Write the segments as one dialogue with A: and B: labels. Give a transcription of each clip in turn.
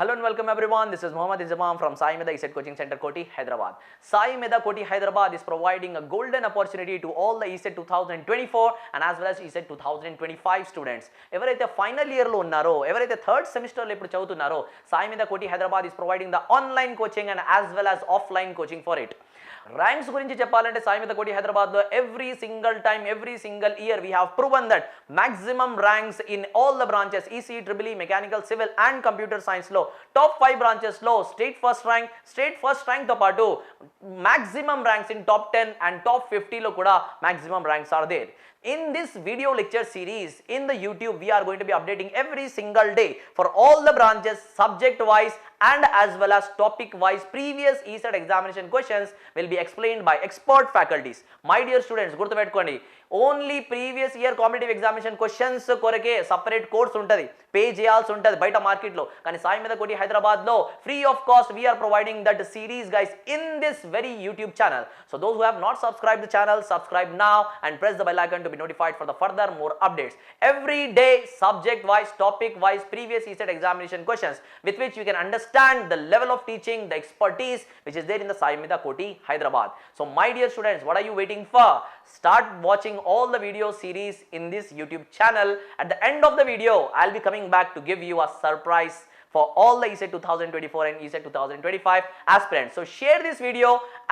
A: Hello and welcome everyone. This is Mohammad Izamam from SAIMEDHA ECET Coaching Center Koti, Hyderabad. SAIMEDHA Koti, Hyderabad is providing a golden opportunity to all the ECET 2024 and as well as ECET 2025 students. ఎవరైతే final year లో ఉన్నారో, ఎవరైతే third semester లో ఇప్పుడు చదువుతున్నారో, SAIMEDHA Koti, Hyderabad is providing the online coaching and as well as offline coaching for it. Ranks గురించి చెప్పాలంటే SAIMEDHA Koti, Hyderabad లో every single time, every single year we have proven that maximum ranks in all the branches ECE, EEE, mechanical, civil and computer science లో top 5 branches లో state first rank తో పాటు maximum ranks in top 10 and top 50 లో కూడా maximum ranks are there. In this video lecture series in the YouTube, we are going to be updating every single day for all the branches subject wise and as well as topic wise. Previous ECET examination questions will be explained by expert faculties. My dear students, గుర్తుపెట్టుకోండి, only previous year competitive examination questions కొరకే separate course ఉంటుంది, pay చేయాల్సి ఉంటుంది బయట మార్కెట్లో. కానీ SAIMEDHA Koti, Hyderabad లో free of cost we are providing that series guys in this very YouTube channel. So those who have not subscribed the channel, subscribe now and press the bell icon to be notified for the further more updates. Every day subject wise, topic wise, previous ECET examination questions with which you can understand the level of teaching, the expertise which is there in the SAIMEDHA Koti, Hyderabad. So my dear students, what are you waiting for? Start watching all the video series in this YouTube channel. At the end of the video, I'll be coming back to give you a surprise for all the ECET 2024 and ECET 2025 aspirants. So share this video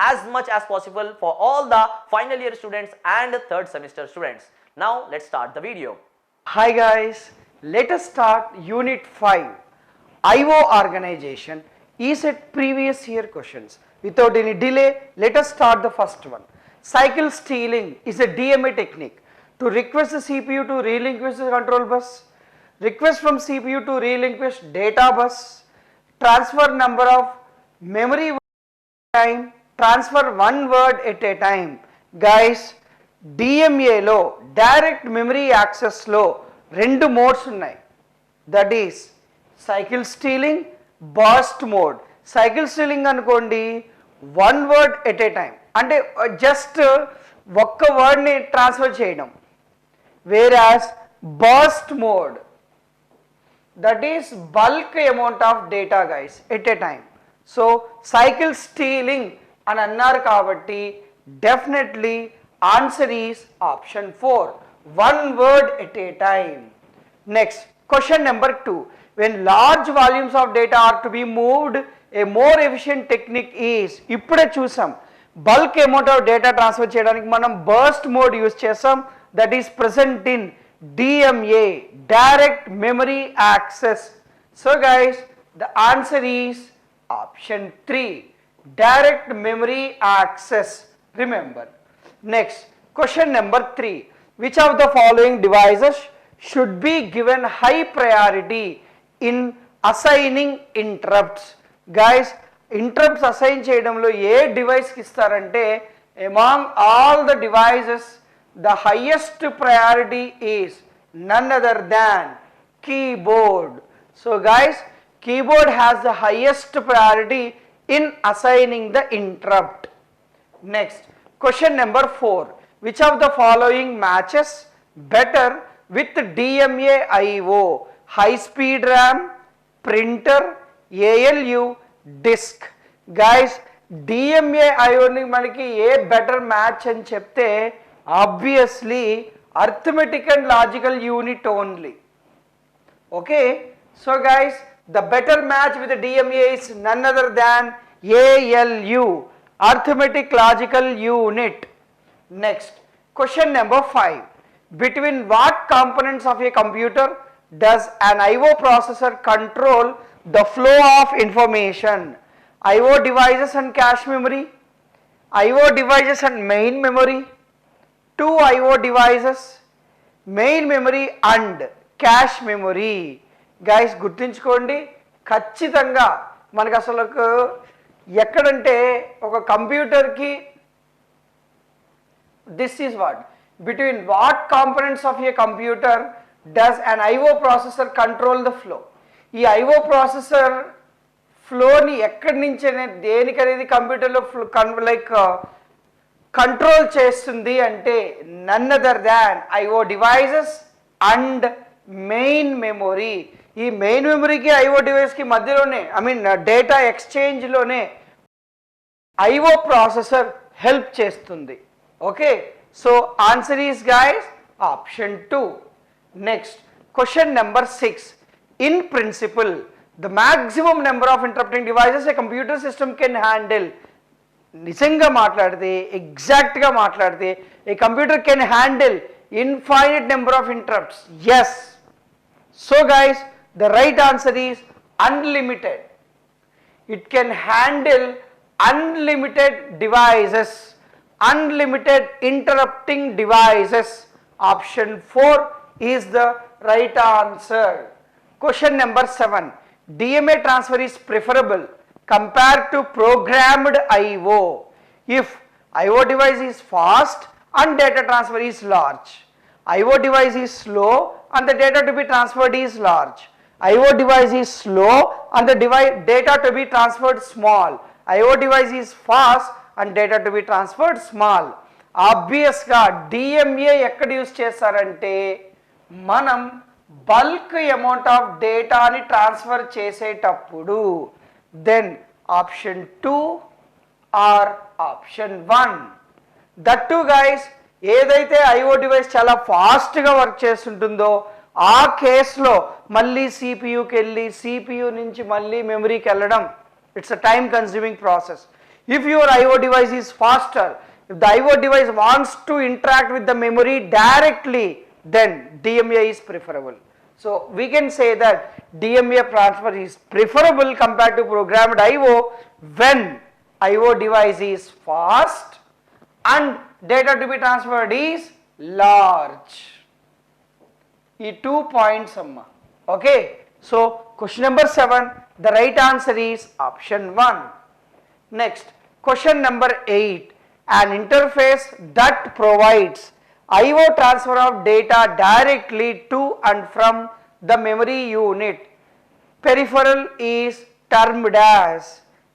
A: as much as possible for all the final year students and third semester students. Now let's start the video.
B: Hi guys, let us start Unit 5 IO organization ECET previous year questions. Without any delay, let us start the first one. Cycle stealing is a DMA technique to request the CPU to relinquish the control bus, request from CPU to relinquish data bus, transfer number of memory time, transfer one word at a time. Guys, DMA లో direct memory యాక్సెస్లో రెండు modes ఉన్నాయి. That is cycle stealing, burst mode. Cycle stealing అనుకోండి, one word at a time, అంటే just ఒక్క వర్డ్ని transfer చేయడం. Whereas burst mode, that is bulk amount of data guys at a time. So cycle stealing అని అన్నారు కాబట్టి definitely answer is option 4, one word at a time. Next, question number 2. When large volumes of data are to be moved, a more efficient technique is, ఇప్పుడే చూసాం, bulk amount of data transfer చేయడానికి మనం burst mode use చేసాం. That is present in DMA, direct memory access. So guys, the answer is option 3, direct memory access. Remember. Next, question number 3. Which of the following devices should be given high priority in assigning interrupts? Guys, interrupts assign చేయడంలో ఏ డివైస్కి ఇస్తారంటే, among all the devices, the highest priority is none other than keyboard. So guys, keyboard has the highest priority in assigning the interrupt. Next, question number 4. Which of the following matches better with DMA IO? High speed RAM, printer, ALU, disk. Guys, DMA IO ni manaki A better match అని చెప్తే obviously arithmetic and logical unit only. Okay, so guys, the better match with the DMA is none other than ALU, arithmetic logical unit. Next, question number 5. Between what components of a computer does an IO processor control the flow of information? IO devices and cache memory, IO devices and main memory, two IO devices, main memory and cache memory. Guys, గుర్తుంచుకోండి, ఖచ్చితంగా మనకు అసలు ఎక్కడంటే ఒక కంప్యూటర్కి this is what, between what components of a computer does an IO processor control the flow. ఈ IO processor ఫ్లోని ఎక్కడి నుంచి దేనికనేది కంప్యూటర్లో లైక్ కంట్రోల్ చేస్తుంది అంటే none other than IO devices and main memory. ఈ మెయిన్ మెమొరీకి ఐఓ డివైస్కి మధ్యలోనే డేటా ఎక్స్చేంజ్లోనే ఐఓ ప్రాసెసర్ హెల్ప్ చేస్తుంది. Okay, so answer is guys option 2. Next question number 6. In principle the maximum number of interrupting devices a computer system can handle. నిజంగా మాట్లాడితే, ఎగ్జాక్ట్గా మాట్లాడితే, a computer can handle infinite number of interrupts. Yes. So guys, the right answer is unlimited. It can handle unlimited devices, unlimited interrupting devices. Option 4 is the right answer. Question number 7. DMA transfer is preferable compared to programmed IO if IO device is fast and data transfer is large. IO device is slow and the data to be transferred is large. IO device is slow and the data to be transferred small. IO device is fast and data to be transferred small. Obvious గా DMA ఎక్కడ use చేస్తారంటే మనం bulk amount of డేటాని transfer చేసేటప్పుడు. Then option 2 or option 1. That to guys, ఏదైతే IO device చాలా ఫాస్ట్గా work చేస్తుంటుందో ఆ కేసులో మళ్ళీ సిపియుకి వెళ్ళి సిపియు నుంచి మళ్ళీ మెమరీకి వెళ్ళడం, it's a time consuming process. If your IO device is faster, if the IO device wants to interact with the memory directly, then DMA is preferable. So we can say that DMA transfer is preferable compared to programmed IO when IO device is fast and data to be transferred is large. ఈ 2 points amma. Okay, so question number 7, the right answer is option 1. Next, question number 8. An interface that provides IO transfer of data directly to and from the memory unit peripheral is termed as.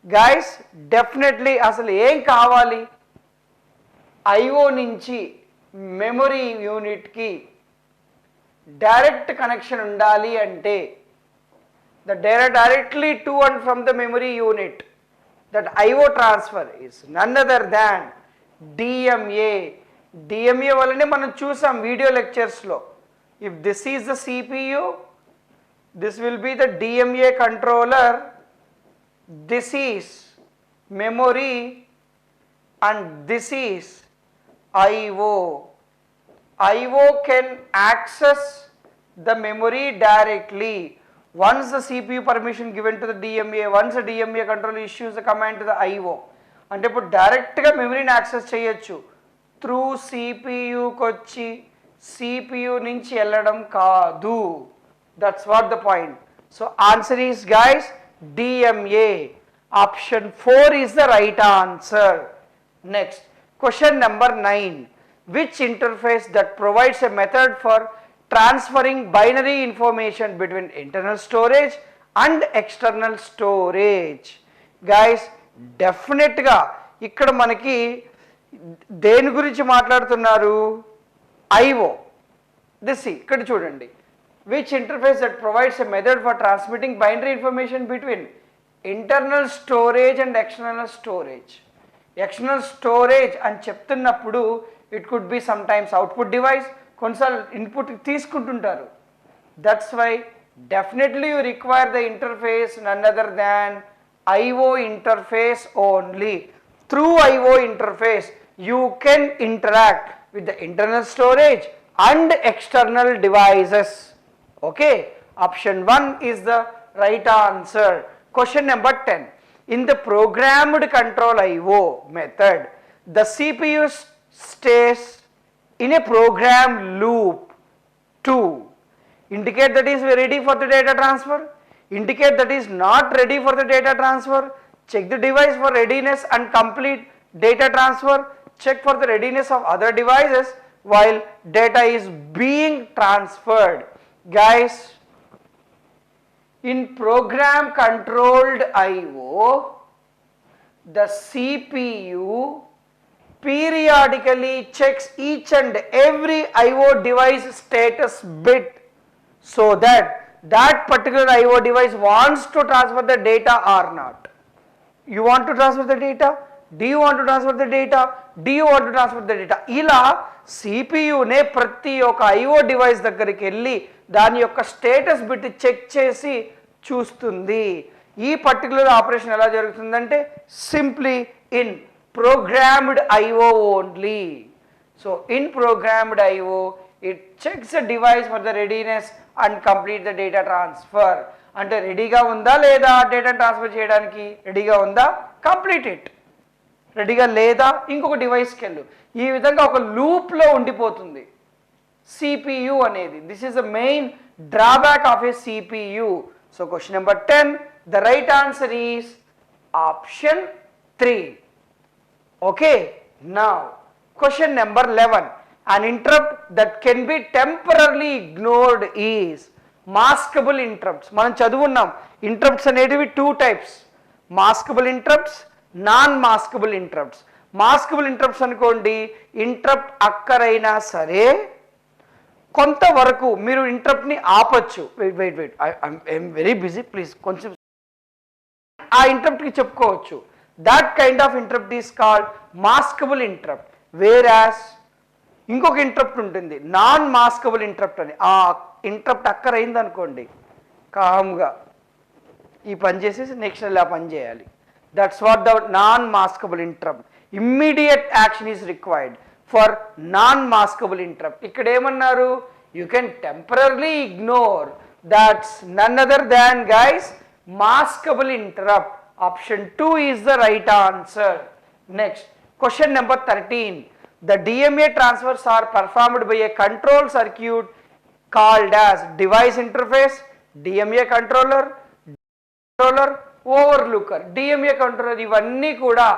B: Guys, definitely అసలు ఏం కావాలి? IO నుంచి memory యూనిట్కి direct connection ఉండాలి అంటే the data directly to and from the memory unit, that IO transfer is none other than DMA. DMA వల్లనే మనం చూసాం వీడియో లెక్చర్స్లో. If this is the CPU, this will be the DMA controller, this is memory and this is IO. IO can access the memory directly once the CPU permission given to the DMA, once the DMA controller issues the command to the IO. అంటే ఇప్పుడు డైరెక్ట్గా మెమరీని access చేయొచ్చు, through సిపియుకి వచ్చి CPU నుంచి వెళ్ళడం కాదు. That's what the point. So answer is guys DMA. Option 4 is the right answer. Next question number 9. Which interface that provides a method for transferring binary information between internal storage and external storage? Guys, డెఫినెట్గా ఇక్కడ మనకి దేని గురించి మాట్లాడుతున్నారు? IO. This ఇక్కడ చూడండి, which interface that provides a method for transmitting binary information between internal storage and external storage. External storage అని చెప్తున్నప్పుడు it could be sometimes output device, కొన్నిసార్లు ఇన్పుట్ తీసుకుంటుంటారు. That's why definitely you require the interface none other than IO interface only. Through IO interface you can interact with the internal storage and external devices. Okay, option 1 is the right answer. Question number 10. In the programmed control IO method, the CPU stays in a program loop to indicate that is ready for the data transfer, indicate that is not ready for the data transfer, check the device for readiness and complete data transfer, check for the readiness of other devices while data is being transferred. Guys, in program controlled IO, the CPU periodically checks each and every IO device status bit so that that particular IO device wants to transfer the data or not. You want to transfer the data? Do you want to transfer the data? Do you want to transfer the data? ఇలా సిపియునే ప్రతి ఒక్క IO device దగ్గరికి వెళ్ళి దాని యొక్క status bit check చేసి చూస్తుంది. ఈ పర్టికులర్ ఆపరేషన్ ఎలా జరుగుతుందంటే simply in programmed IO only. So in programmed IO it checks the device for the readiness and complete the data transfer. అంటే రెడీగా ఉందా లేదా డేటా ట్రాన్స్ఫర్ చేయడానికి, రెడీగా ఉందా కంప్లీట్ ఇట్, రెడీగా లేదా ఇంకొక డివైస్కి వెళ్ళు. ఈ విధంగా ఒక లూప్లో ఉండిపోతుంది సిపియు అనేది. This is the main drawback of A CPU. So question number 10, the right answer is option 3. Okay, now question number 11, an interrupt that can be temporarily ignored is maskable interrupts. మనం చదువున్నాం interrupts అనేటివి 2 types, maskable interrupts, non maskable interrupts. Maskable interrupts అనుకోండి, interrupt అక్కరైనా సరే కొంతవరకు మీరు ఇంటరప్ట్ని ఆపచ్చు. Wait I'm very busy please కొంచెం ఆ ఇంటరప్ట్కి చెప్పుకోవచ్చు. That kind of interrupt is called maskable interrupt. Whereas ఇంకొక ఇంటరప్ట్ ఉంటుంది నాన్ మాస్కబుల్ ఇంటరప్ట్ అని. ఆ ఇంటరప్ట్ అక్కరైంది అనుకోండి, కామ్గా ఈ పని చేసేసి నెక్స్ట్ నెల ఆ పని చేయాలి. That's what the non maskable interrupt. Immediate action is required for non maskable interrupt. ఇక్కడ ఏమన్నారు, you can temporarily ignore. That's none other than guys maskable interrupt. Option 2 is the right answer. Next question number 13, the DMA transfers are performed by a control circuit called as device interface, DMA controller, overlooker. DMA controller ఇవన్నీ కూడా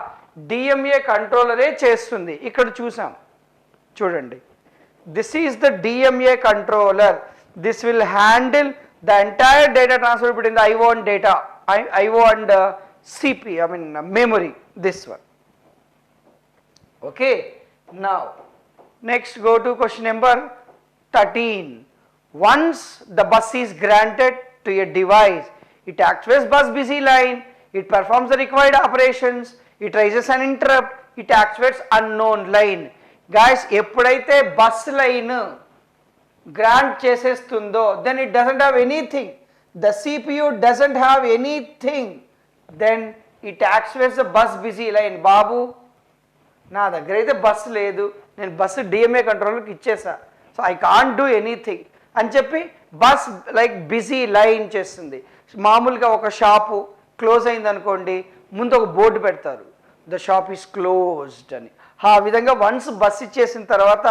B: DMA కంట్రోలరే చేస్తుంది. ఇక్కడ చూసాం చూడండి, this is the DMA controller. This will handle the entire data transfer between the IO and data, IO and CP, I mean memory, this one. Okay, now next go to question number 13. Once the bus is granted to a device, it activates bus busy line, it performs the required operations, it raises an interrupt, it activates unknown line. Guys, ఎప్పుడైతే bus line grant చేసేస్తుందో then it doesn't have anything, the CPU doesn't have anything, then it activates the bus busy line. బాబు నా దగ్గర అయితే bus లేదు, నేను bus DMA కంట్రోలర్కి ఇచ్చేసా, so I can't do anything అని చెప్పి బస్ లైక్ బిజీ లైన్ చేస్తుంది. మామూలుగా ఒక షాపు క్లోజ్ అయింది అనుకోండి, ముందు ఒక బోర్డు పెడతారు, ద షాప్ ఈస్ క్లోజ్డ్ అని. ఆ విధంగా వన్స్ బస్ ఇచ్చేసిన తర్వాత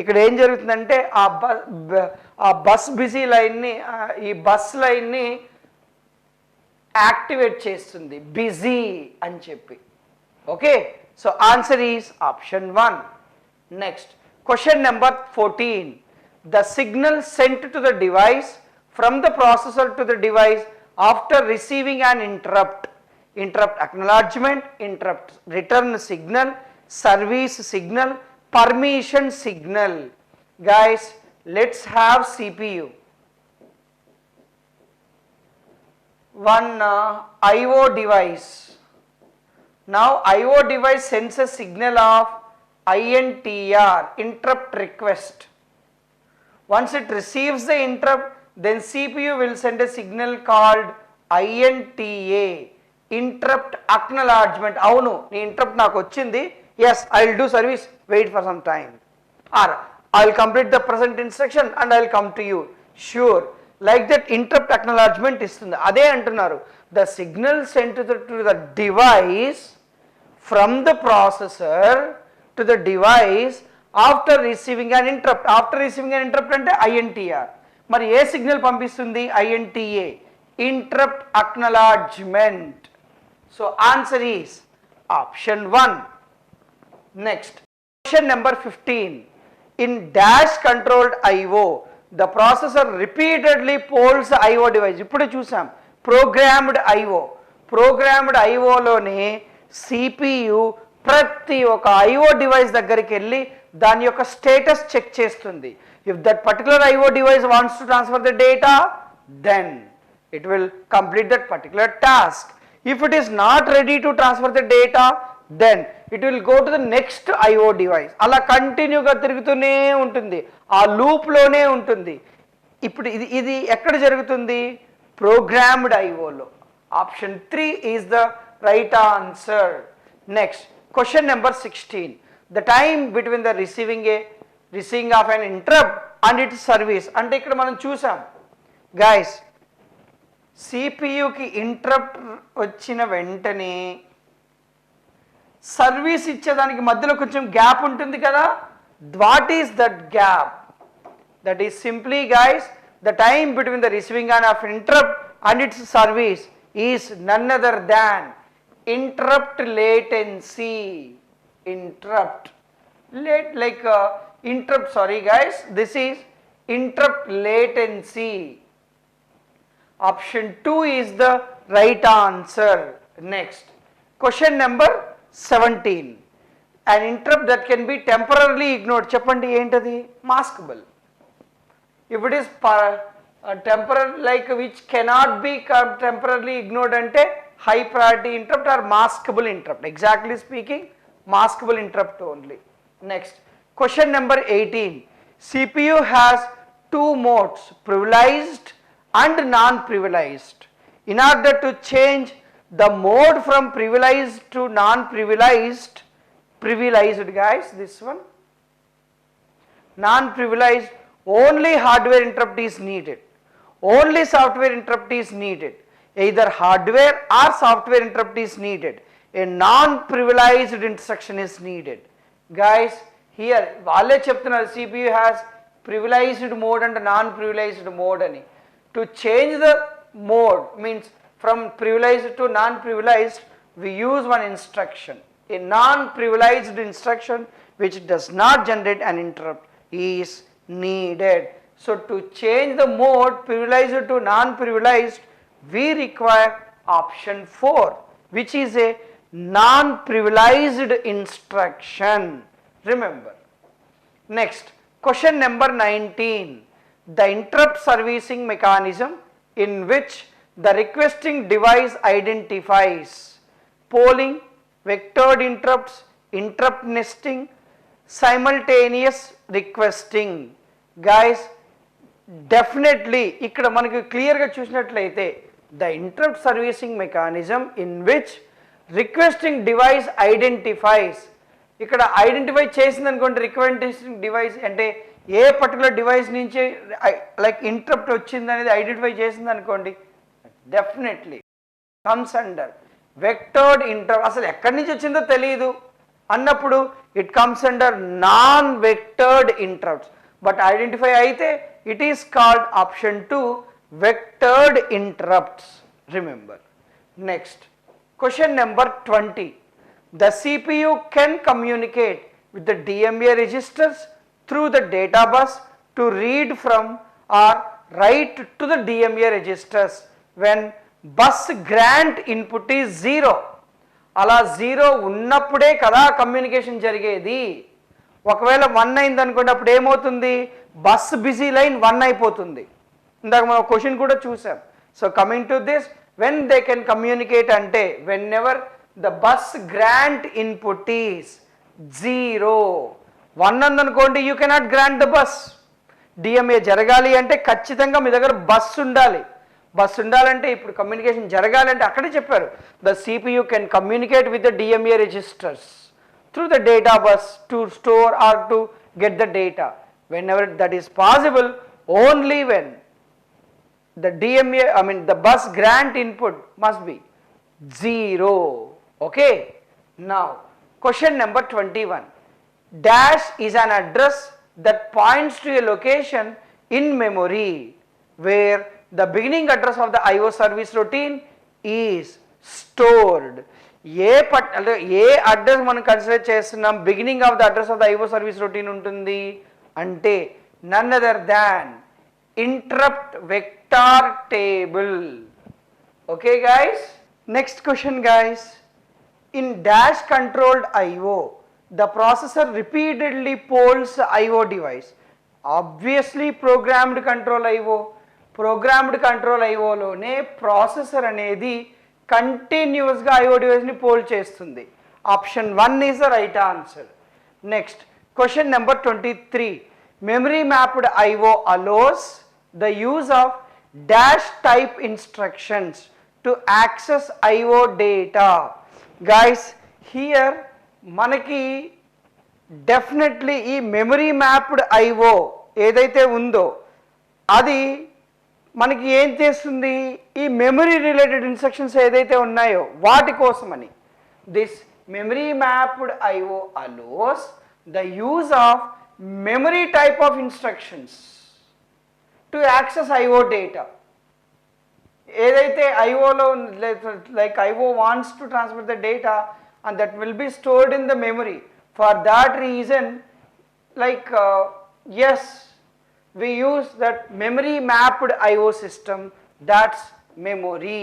B: ఇక్కడ ఏం జరుగుతుందంటే ఆ బస్ బిజీ లైన్ని, ఈ బస్ లైన్ని యాక్టివేట్ చేస్తుంది బిజీ అని చెప్పి. Okay, so answer is option 1. Next question number 14, the signal sent to the device from the processor to the device after receiving an interrupt, interrupt acknowledgement, interrupt return signal, service signal, permission signal. Guys, let's have CPU. One IO device. Now IO device sends a signal of INTR, interrupt request. Once it receives the interrupt, then CPU will send a signal called INTA, interrupt acknowledgement. Avunu nee interrupt naaku vachindi, yes I will do service, wait for some time, or I will complete the present instruction and I will come to you, sure, like that interrupt acknowledgement istundi. Ade antunnaru, the signal sent to the device from the processor to the device after receiving an interrupt. After receiving an interrupt ante INTR. మరి ఏ signal పంపిస్తుంది? INTA, interrupt acknowledgement. So answer is option 1. Next question number 15, in dash controlled IO the processor repeatedly polls the IO device. ఇప్పుడు చూసాం programmed IO. Programmed IO లోనే CPU ప్రతి ఒక్క IO device దగ్గరికి వెళ్ళి దాని యొక్క స్టేటస్ చెక్ చేస్తుంది. If that particular IO device wants to transfer the data, then it will complete that particular task. If it is not ready to transfer the data, then it will go to the next IO device. అలా కంటిన్యూగా తిరుగుతూనే ఉంటుంది, ఆ లూప్లోనే ఉంటుంది. ఇప్పుడు ఇది ఎక్కడ జరుగుతుంది? ప్రోగ్రామ్డ్ IOలో. Option 3 is the right answer. Next question number 16. The time between the receiving of an interrupt and its service. అంటే ఇక్కడ మనం చూసాం గైస్, సిపియుకి ఇంటరప్ట్ వచ్చిన వెంటనే సర్వీస్ ఇచ్చేదానికి మధ్యలో కొంచెం గ్యాప్ ఉంటుంది కదా. What is that gap? That is simply guys the time between the receiving of interrupt and its service is none other than interrupt latency. Interrupt interrupt, sorry guys, this is interrupt latency. Option 2 is the right answer. Next question number 17. An interrupt that can be temporarily ignored. చెప్పండి ఏంటది? maskable. If it is temporary, like which cannot be temporarily ignored, ante high priority interrupt or maskable interrupt. Exactly speaking, maskable interrupt only. Next question number 18. CPU has two modes, privileged and non-privileged. In order to change the mode from privileged to non-privileged, privileged guys, this one, non-privileged, only hardware interrupt is needed, only software interrupt is needed. Either hardware or software interrupt is needed. A non-privileged instruction is needed. Guys, here వాళ్ళే చెప్తున్నారు CPU has privileged mode and non-privileged mode అని. To change the mode, means from privileged to non-privileged, we use one instruction. A non-privileged instruction which does not generate an interrupt is needed. So to change the mode privileged to non-privileged, we require option 4, which is a non-privileged instruction. Remember. Next question number 19. The interrupt servicing mechanism in which the requesting device identifies polling, vectored interrupts, interrupt nesting, simultaneous requesting. Guys, definitely ఇక్కడ మనకి క్లియర్గా చూసినట్లయితే the interrupt servicing mechanism in which requesting device identifies, ఇక్కడ identify చేసింది అనుకోండి, requesting device అంటే ఏ particular device నుంచి లైక్ ఇంటరప్ట్ వచ్చింది అనేది ఐడెంటిఫై చేసింది అనుకోండి, definitely comes under vectored interrupt. అసలు ఎక్కడి నుంచి వచ్చిందో తెలియదు అన్నప్పుడు it comes under non vectored interrupts. But identify అయితే it is called option 2 vectored interrupts. Remember. Next question number 20. The CPU can communicate with the DMA registers through the data bus to read from or write to the DMA registers when bus grant input is 0. అలా 0 ఉన్నప్పుడే కదా communication జరిగేది. ఒకవేళ 1 అయింది అనుకోండి, అప్పుడు ఏమవుతుంది? Bus busy line 1 అయిపోతుంది. ఇందాక మనం క్వశ్చన్ కూడా చూసాం. So coming to this, when they can communicate అంటే whenever the bus grant input is 0. 1 అందనుకోండి, you cannot grant the bus. DMA జరగాలి అంటే ఖచ్చితంగా మీ దగ్గర బస్ ఉండాలి. బస్ ఉండాలంటే ఇప్పుడు కమ్యూనికేషన్ జరగాలంటే అక్కడే చెప్పారు, the CPU can communicate with the DMA registers through the data bus to store or to get the data. Whenever that is possible, only when the DMA, the bus grant input must be 0. Okay. Now question number 21. Dash is an address that points to a location in memory where the beginning address of the IO service routine is stored. ఏ address మనం consider చేస్తున్నాం beginning of the address of the IO service routine ఉంటుంది అంటే none other than interrupt vector table. Okay guys. Next question guys. In dash controlled IO, the processor repeatedly polls IO device. Obviously programmed control IO, programmed control IO లోనే processor అనేది కంటిన్యూస్గా IO డివైస్ని pole చేస్తుంది. Option 1 is the right answer. Next question number 23. Memory mapped IO allows the use of dash type instructions to access IO data. Guys, here మనకి definitely ఈ memory mapped IO ఏదైతే ఉందో అది మనకి ఏం చేస్తుంది, ఈ మెమరీ రిలేటెడ్ ఇన్స్ట్రక్షన్స్ ఏదైతే ఉన్నాయో వాటి కోసమని. This memory mapped IO allows the use of memory type of instructions to access IO data. ఏదైతే ఐఓలో like IO wants to transfer the data and that will be stored in the memory. For that reason, like yes, we use that memory mapped IO system, that's memory.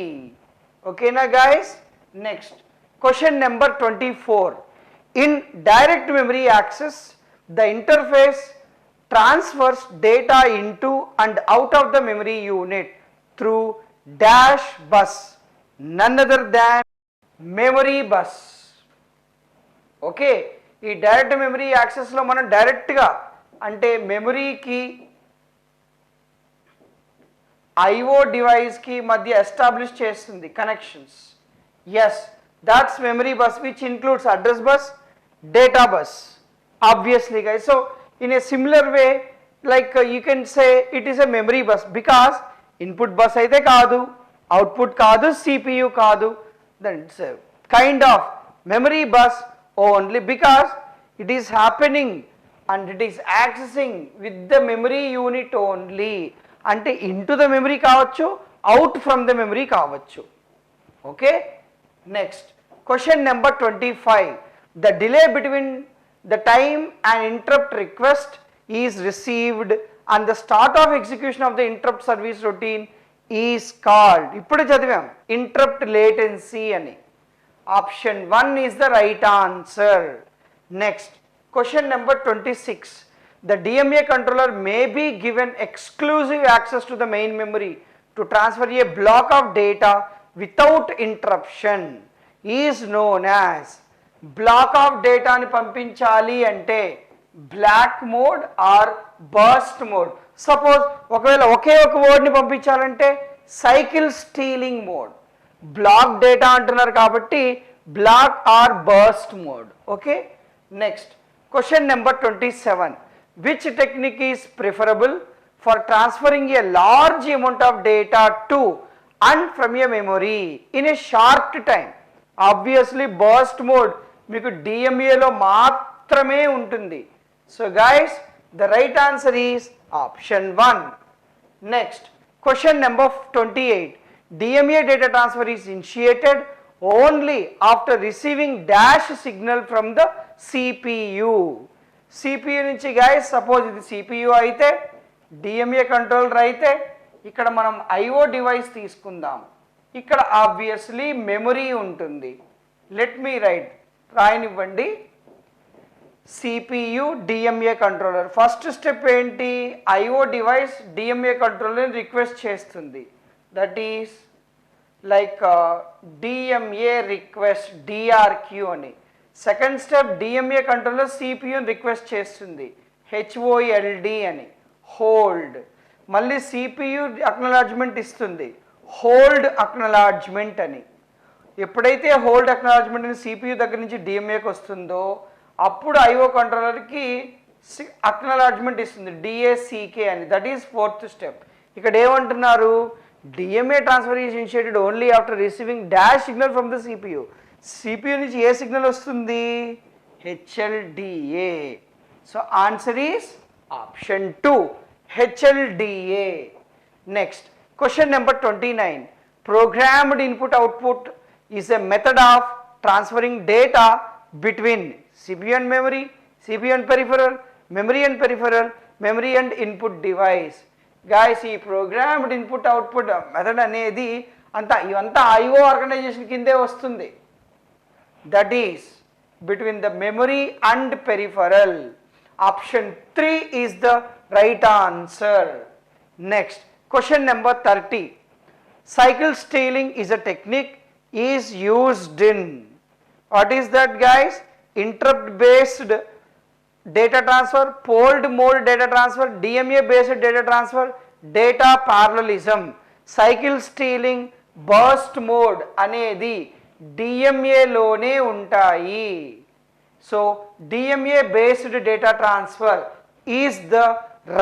B: Okay na guys. Next question number 24. In direct memory access, the interface transfers data into and out of the memory unit through dash bus, none other than memory bus. Okay, ఈ direct memory యాక్సెస్లో మనం డైరెక్ట్గా అంటే మెమరీకి IO డివైస్కి మధ్య establish చేస్తుంది connections. Yes, that's memory bus which includes address bus, data bus. Obviously guys, so in a similar way like you can say it is a memory bus because input bus అయితే కాదు, output కాదు, CPU కాదు, then it's kind of memory bus only because it is happening and it is accessing with the memory unit only. అంటే into the memory కావచ్చు, out from the memory కావచ్చు. Okay, next question number 25. The delay between the time an interrupt request is received and the start of execution of the interrupt service routine is called, ఇప్పుడు చదివాం, interrupt latency అని. Option 1 is the right answer. Next question number 26. The DMA controller may be given exclusive access to the main memory to transfer a block of data without interruption is known as. Block of data ni పంపించాలి అంటే block mode or burst mode. Suppose ఒకవేళ ఒకే ఒక word ని పంపించాలంటే cycle stealing mode. Block data అంటున్నారు కాబట్టి block or burst mode. Okay, next question number 27. Which technique is preferable for transferring a large amount of data to and from a memory in a short time? Obviously burst mode మీకు DMAలో మాత్రమే ఉంటుంది. So guys, the right answer is option 1. Next question number 28. DMA data transfer is initiated only after receiving dash signal from the CPU. CPU నుంచి guys, suppose ఇది CPU అయితే, DMA controller అయితే, ఇక్కడ మనం IO డివైస్ తీసుకుందాం. ఇక్కడ obviously memory ఉంటుంది. Let me రాయనివ్వండి. CPU DMA controller. First step ఏంటి? IO డివైస్ DMA కంట్రోలర్ని రిక్వెస్ట్ చేస్తుంది. That is like DMA request DRQ అని. Second step DMA controller CPU request చేస్తుంది HOLD అని, హోల్డ్. మళ్ళీ CPU అక్నాలెడ్జ్మెంట్ ఇస్తుంది హోల్డ్ అక్నాలెడ్జ్మెంట్ అని. ఎప్పుడైతే హోల్డ్ అక్నాలెడ్జ్మెంట్ అని CPU దగ్గర నుంచి DMAకి వస్తుందో అప్పుడు IO కంట్రోలర్కి అక్నాలెడ్జ్మెంట్ ఇస్తుంది DACK అని. That is fourth step. ఇక్కడ ఏమంటున్నారు? DMA transfer is initiated only after receiving dash signal from the CPU. CPU నుంచి ఏ సిగ్నల్ వస్తుంది? HLDA. So answer is option 2, HLDA. Next question number 29. Programmed input output is a method of transferring data between CPU and memory, CPU and peripheral, memory and peripheral, memory and input device. Guys, ఈ programmed input output method అనేది ఇవంతా IO organisation కిందే వస్తుంది. That is between the memory and peripheral. Option 3 is the right answer. Next, question number 30. Cycle stealing is a technique is used in, what is that guys? Interrupt based data transfer, poled mode data transfer, DMA based data transfer, data parallelism. Cycle stealing, burst mode అనేది DMA లోనే ఉంటాయి. So DMA based data transfer is the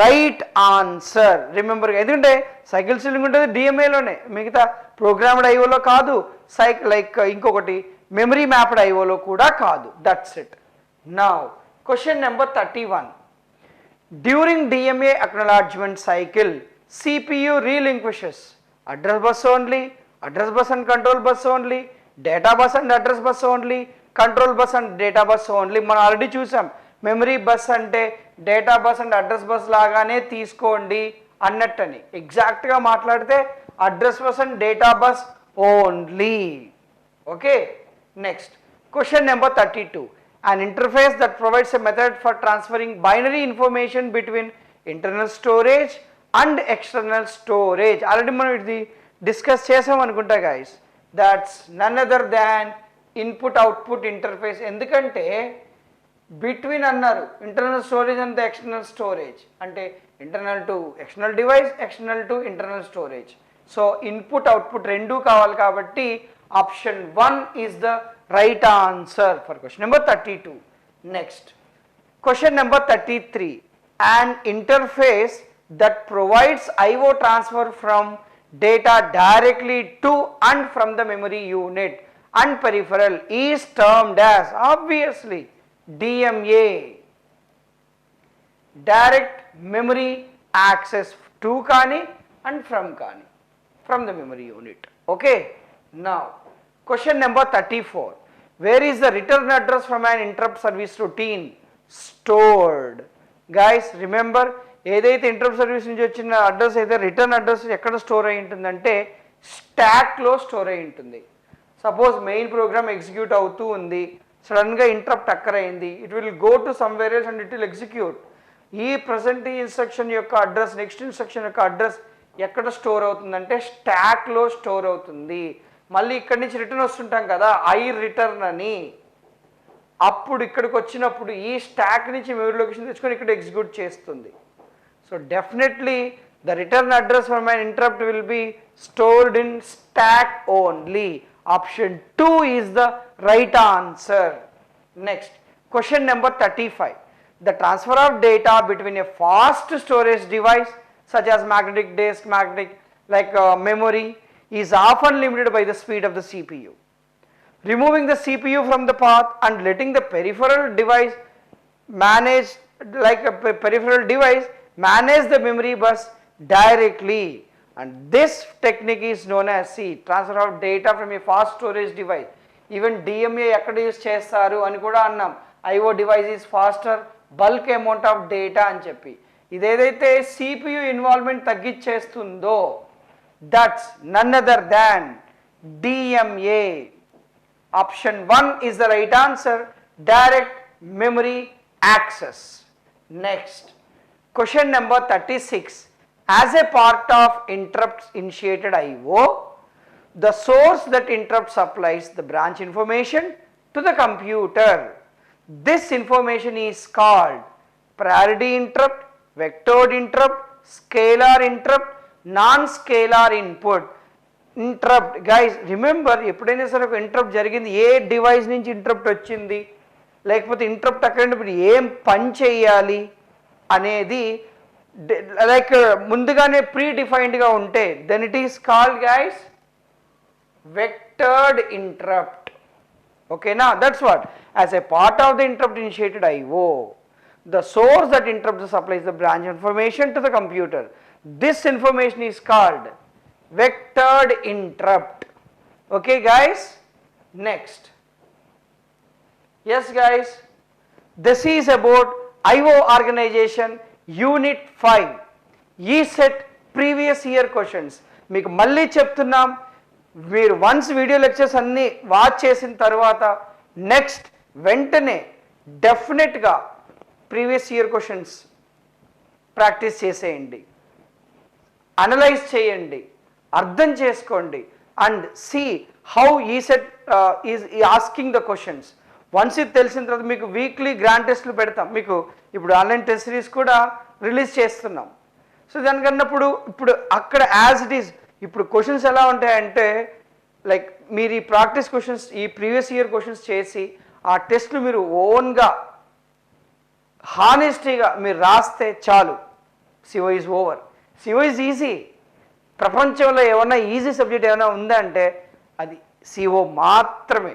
B: right answer. Remember, ఎందుకంటే cycle stealing ఉంటుంది డిఎంఏలోనే, మిగతా programmed ఐఓలో కాదు, ఇంకొకటి memory mapped ఐఓలో కూడా కాదు. That's it. Now question number 31. During DMA acknowledgement cycle CPU relinquishes address bus only, address bus and control bus only, data bus and address bus only, control bus and data bus only. మనం already చూసాం, memory bus అంటే data bus and address bus లాగానే తీసుకోండి అన్నట్టని. ఎగ్జాక్ట్గా మాట్లాడితే address bus and data bus only. Okay, next question number 32. An interface that provides a method for transferring binary information between internal storage and external storage. Already మనం ఇది discuss చేసాం అనుకుంటా guys. That's none other than input output interface. ఎందుకంటే between అన్నారు, internal storage and the external storage అంటే internal to external device, external to internal storage. So input output రెండూ కావాలి కాబట్టి option 1 is the right answer for question number 32. Next question number 33. An interface that provides IO transfer from data directly to and from the memory unit and peripheral is termed as, obviously, DMA, direct memory access to kani and from kani, from the memory unit. Okay, now question number 34. Where is the return address from an interrupt service routine stored? Guys, remember, ఏదైతే interrupt service నుంచి వచ్చిన address అయితే return address ఎక్కడ store అయి ఉంటుందంటే స్టాక్లో store అయి ఉంటుంది. సపోజ్ మెయిన్ ప్రోగ్రామ్ ఎగ్జిక్యూట్ అవుతూ ఉంది, సడన్గా ఇంటరప్ట్ అక్కర్ అయింది, it will go to somewhere else and it will execute. ఈ ప్రజెంట్ ఇన్స్ట్రక్షన్ యొక్క అడ్రస్, నెక్స్ట్ ఇన్స్ట్రక్షన్ యొక్క అడ్రస్ ఎక్కడ స్టోర్ అవుతుందంటే స్టాక్లో స్టోర్ అవుతుంది. మళ్ళీ ఇక్కడి నుంచి రిటర్న్ వస్తుంటాం కదా, ఐ రిటర్న్ అని, అప్పుడు ఇక్కడికి వచ్చినప్పుడు ఈ స్టాక్ నుంచి మెమరీ లొకేషన్ తెచ్చుకొని ఇక్కడ ఎగ్జిక్యూట్ చేస్తుంది. So definitely the return address from an interrupt will be stored in stack only. Option 2 is the right answer. Next, question number 35. The transfer of data between a fast storage device such as magnetic disk, memory is often limited by the speed of the CPU. Removing the CPU from the path and letting the peripheral device manage manage the memory bus directly, and this technique is known as transfer of data from a fast storage device. Even DMA ekkada use chestaru ani kuda annam, IO device is faster, bulk amount of data అని చెప్పి. ఇదేదైతే CPU involvement తగ్గించేస్తుందో that's none other than DMA. Option 1 is the right answer, direct memory access. Next, question number 36. As a part of interrupt initiated IO, the source that interrupt supplies the branch information to the computer. This information is called priority interrupt, vectored interrupt, scalar interrupt, non-scalar input interrupt. Guys, remember, ఎప్పుడైనా సరే ఒక interrupt జరిగింది, ఏ device నుంచి interrupt వచ్చింది, లేకపోతే interrupt అక్కడ ఏం పని చేయాలి అనేది ముందుగానే ప్రీ డిఫైన్డ్గా ఉంటే then it is called guys vectored interrupt. Okay, now that's what, as a part of the interrupt initiated IO, the source that interrupt supplies the branch information to the computer. This information is called vectored interrupt. Okay guys, next. Yes guys, this is about IO organization unit 5 ECET previous year questions. మీకు మళ్ళీ చెప్తున్నాం, మీరు once video lectures అన్నీ watch చేసిన తర్వాత next వెంటనే డెఫినెట్గా previous year questions practice చేసేయండి, అనలైజ్ చేయండి, అర్థం చేసుకోండి and see how ECET is asking the questions. Once ఇది తెలిసిన తర్వాత మీకు వీక్లీ గ్రాండ్ టెస్ట్లు పెడతాం, మీకు ఇప్పుడు ఆన్లైన్ టెస్ట్ సిరీస్ కూడా రిలీజ్ చేస్తున్నాం. సో దానికన్నప్పుడు ఇప్పుడు అక్కడ యాజ్ ఇట్ ఈస్ ఇప్పుడు క్వశ్చన్స్ ఎలా ఉంటాయంటే లైక్ మీరు ఈ ప్రాక్టీస్ క్వశ్చన్స్ ఈ ప్రీవియస్ ఇయర్ క్వశ్చన్స్ చేసి ఆ టెస్ట్లు మీరు ఓన్గా హానెస్టీగా మీరు రాస్తే చాలు, CO is over. CO is easy. ప్రపంచంలో ఏమన్నా ఈజీ సబ్జెక్ట్ ఏమైనా ఉందా అంటే అది సిఓ మాత్రమే.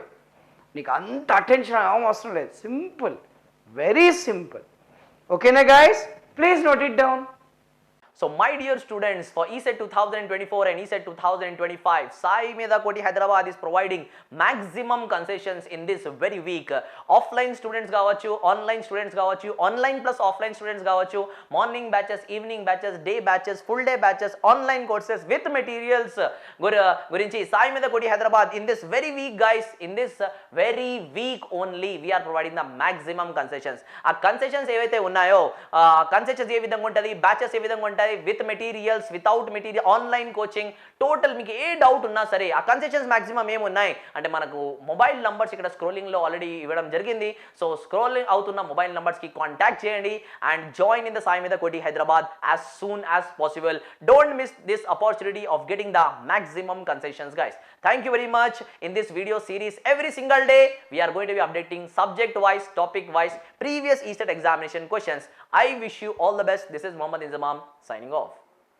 B: నీకు అంత అటెన్షన్ అవసరం లేదు, సింపుల్, వెరీ సింపుల్. ఓకేనా guys, please note it down.
A: So my dear students, for ECET 2024 and ECET 2025, SAIMEDHA KOTI Hyderabad is providing maximum concessions in this very week. Offline students gavachu, online students gavachu, online plus offline students gavachu, morning batches, evening batches, day batches, full day batches, online courses with materials gurinchi SAIMEDHA KOTI Hyderabad in this very week guys, in this very week only we are providing the maximum concessions. Aa concessions evaithe unnayo concessions ఏ విధంగా ఉంటది, batches ఏ విధంగా ఉంటాయి, with materials, without material, online coaching, total మీకు ఏ doubt ఉన్నా సరే ఆ concessions maximum ఏమున్నాయి అంటే మనకు మొబైల్ నంబర్స్ ఇక్కడ స్క్రోలింగ్లో ఆల్రెడీ ఇవ్వడం జరిగింది. సో స్క్రోలింగ్ అవుతున్న మొబైల్ నంబర్స్కి కాంటాక్ట్ చేయండి and join in the SAIMEDHA KOTI Hyderabad as soon as possible. Don't miss this opportunity of getting the maximum concessions guys. Thank you very much. In this video series every single day we are going to be updating subject wise, topic wise, previous ECET examination questions. I wish you all the best. This is Mohammad Inzamam signing off.